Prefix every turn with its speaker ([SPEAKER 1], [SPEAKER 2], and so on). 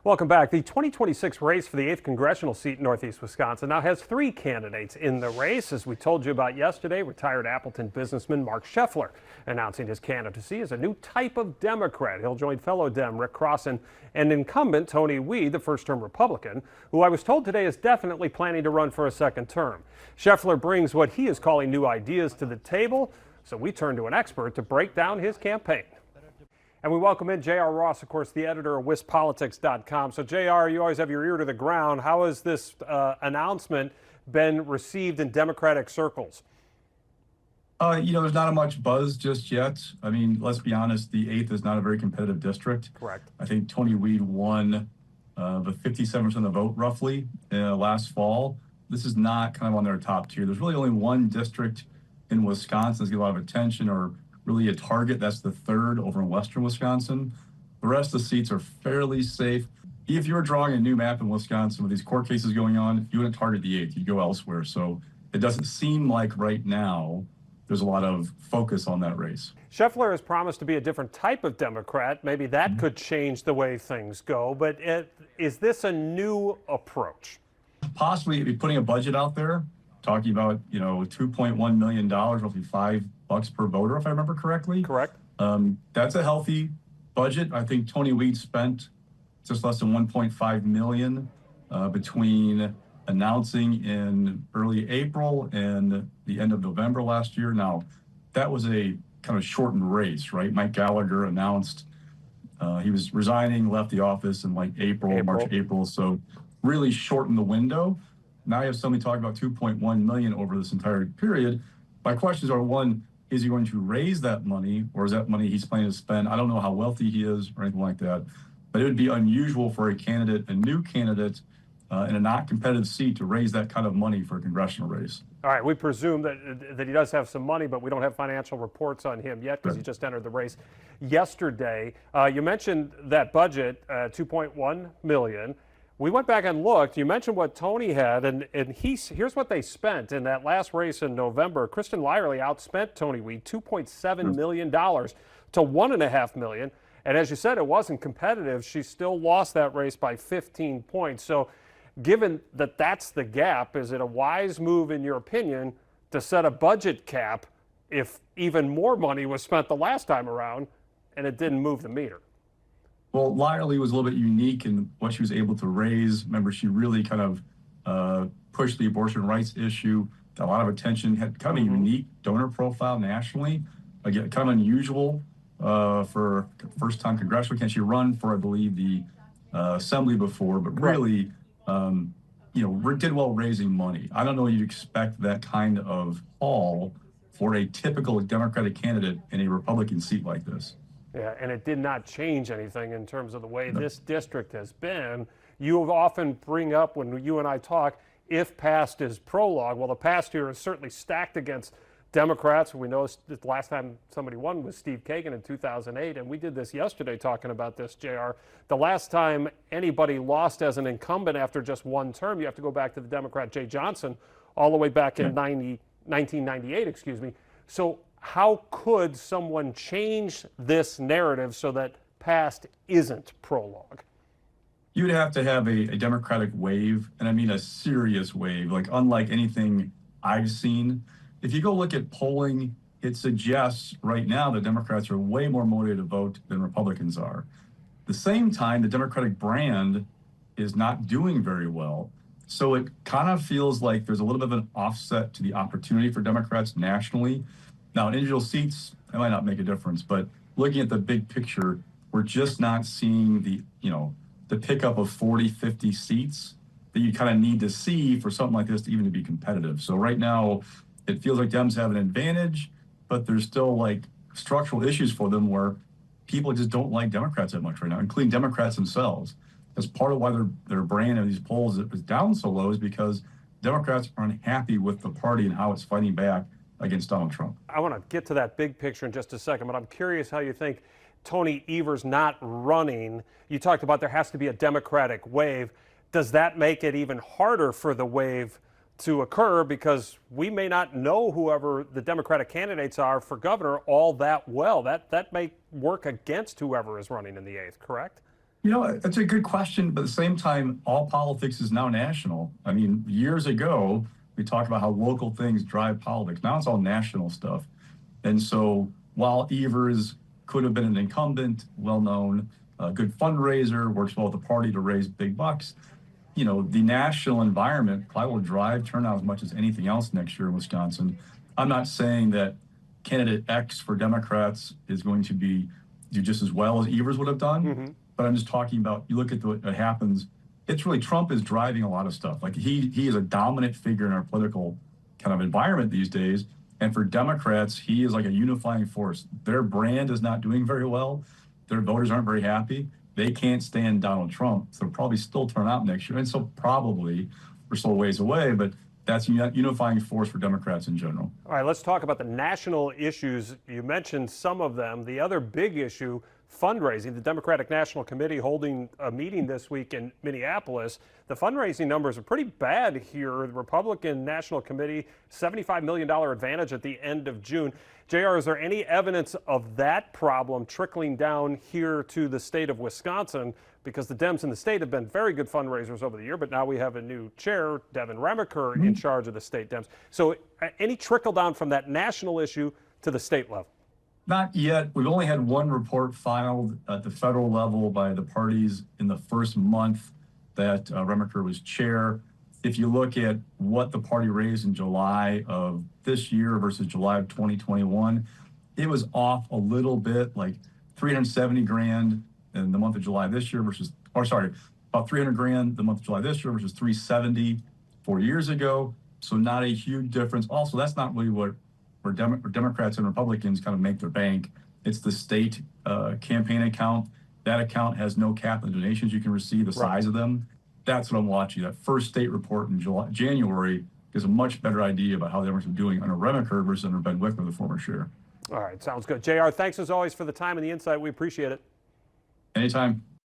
[SPEAKER 1] Welcome back. The 2026 race for the 8th Congressional seat in Northeast Wisconsin now has 3 candidates in the race. As we told you about yesterday, retired Appleton businessman Mark Scheffler announcing his candidacy as a new type of Democrat. He'll join fellow Dem Rick Crossan and incumbent Tony Weed, the first-term Republican, who I was told today is definitely planning to run for a second term. Scheffler brings what he is calling new ideas to the table, so we turn to an expert to break down his campaign. And we welcome in J.R. Ross, of course, the editor of WisPolitics.com. So, J.R., you always have your ear to the ground. How has this announcement been received in Democratic circles?
[SPEAKER 2] There's not much buzz just yet. I mean, let's be honest, the 8th is not a very competitive district.
[SPEAKER 1] Correct.
[SPEAKER 2] I think Tony Weed won with 57% of the vote roughly last fall. This is not kind of on their top tier. There's really only one district in Wisconsin that's getting a lot of attention or really a target. That's the 3rd over in western Wisconsin. The rest of the seats are fairly safe. If you were drawing a new map in Wisconsin with these court cases going on, you wouldn't target the 8th, you'd go elsewhere. So it doesn't seem like right now there's a lot of focus on that race.
[SPEAKER 1] Scheffler has promised to be a different type of Democrat. Maybe that could change the way things go. But is this a new approach?
[SPEAKER 2] Possibly be putting a budget out there, talking about, $2.1 million, roughly $5 per voter, if I remember correctly.
[SPEAKER 1] Correct.
[SPEAKER 2] That's a healthy budget. I think Tony Weed spent just less than $1.5 million between announcing in early April and the end of November last year. Now, that was a kind of shortened race, right? Mike Gallagher announced he was resigning, left the office in like March, April. So really shortened the window. Now you have somebody talking about 2.1 million over this entire period. My questions are, one, is he going to raise that money, or is that money he's planning to spend? I don't know how wealthy he is or anything like that, but it would be unusual for a new candidate in a not competitive seat to raise that kind of money for a congressional race.
[SPEAKER 1] All right, we presume that he does have some money, but we don't have financial reports on him yet because he just entered the race yesterday. You mentioned that budget, $2.1 million. We went back and looked. You mentioned what Tony had, and here's what they spent in that last race in November. Kristen Lyerly outspent Tony Weed $2.7 million to $1.5 million. And as you said, it wasn't competitive. She still lost that race by 15 points. So given that that's the gap, is it a wise move, in your opinion, to set a budget cap if even more money was spent the last time around and it didn't move the meter?
[SPEAKER 2] Well, Lyerly was a little bit unique in what she was able to raise. Remember, she really kind of pushed the abortion rights issue. A lot of attention, had kind of a unique donor profile nationally. Again, kind of unusual for first-time congressional candidate. She run for, I believe, the assembly before, but really, did well raising money. I don't know you'd expect that kind of haul for a typical Democratic candidate in a Republican seat like this.
[SPEAKER 1] Yeah, and it did not change anything in terms of the way this district has been. You often bring up, when you and I talk, if past is prologue. Well, the past here is certainly stacked against Democrats. We know the last time somebody won was Steve Kagan in 2008, and we did this yesterday talking about this, JR. The last time anybody lost as an incumbent after just one term, you have to go back to the Democrat Jay Johnson all the way back in 1998, So how could someone change this narrative so that past isn't prologue?
[SPEAKER 2] You'd have to have a Democratic wave, and I mean a serious wave, like unlike anything I've seen. If you go look at polling, it suggests right now that Democrats are way more motivated to vote than Republicans are. At the same time, the Democratic brand is not doing very well. So it kind of feels like there's a little bit of an offset to the opportunity for Democrats nationally. Now, in individual seats, it might not make a difference, but looking at the big picture, we're just not seeing the pickup of 40, 50 seats that you kind of need to see for something like this to even be competitive. So right now, it feels like Dems have an advantage, but there's still like structural issues for them where people just don't like Democrats that much right now, including Democrats themselves. That's part of why their brand in these polls is down so low, is because Democrats are unhappy with the party and how it's fighting back against Donald Trump.
[SPEAKER 1] I want to get to that big picture in just a second, but I'm curious how you think Tony Evers not running, you talked about there has to be a Democratic wave. Does that make it even harder for the wave to occur, because we may not know whoever the Democratic candidates are for governor all that well? That may work against whoever is running in the 8th, correct?
[SPEAKER 2] You know, it's a good question, but at the same time, all politics is now national. I mean, years ago, we talked about how local things drive politics. Now it's all national stuff. And so while Evers could have been an incumbent, well-known, good fundraiser, works well with the party to raise big bucks, you know, the national environment probably will drive turnout as much as anything else next year in Wisconsin. I'm not saying that candidate X for Democrats is going to do just as well as Evers would have done, but I'm just talking about, you look at what happens, it's really Trump is driving a lot of stuff. Like he is a dominant figure in our political kind of environment these days. And for Democrats, he is like a unifying force. Their brand is not doing very well. Their voters aren't very happy. They can't stand Donald Trump. So they'll probably still turn out next year. And so probably, we're still a ways away, but that's a unifying force for Democrats in general.
[SPEAKER 1] All right, let's talk about the national issues. You mentioned some of them. The other big issue, fundraising. The Democratic National Committee holding a meeting this week in Minneapolis. The fundraising numbers are pretty bad here. The Republican National Committee, $75 million advantage at the end of June. JR, is there any evidence of that problem trickling down here to the state of Wisconsin? Because the Dems in the state have been very good fundraisers over the year, but now we have a new chair, Devin Remacher, in charge of the state Dems. So any trickle down from that national issue to the state level?
[SPEAKER 2] Not yet. We've only had one report filed at the federal level by the parties in the first month that Remacher was chair. If you look at what the party raised in July of this year versus July of 2021, it was off a little bit, like 370 grand in the month of July this year versus, or sorry, about 300 grand the month of July this year versus 370 4 years ago. So not a huge difference. Also, that's not really where Democrats and Republicans kind of make their bank. It's the state campaign account. That account has no cap on donations you can receive, the size of them. That's what I'm watching. That first state report in January gives a much better idea about how the Democrats are doing under Remacher versus under Ben Wickler, the former chair.
[SPEAKER 1] All right, sounds good. JR, thanks as always for the time and the insight. We appreciate it.
[SPEAKER 2] Anytime.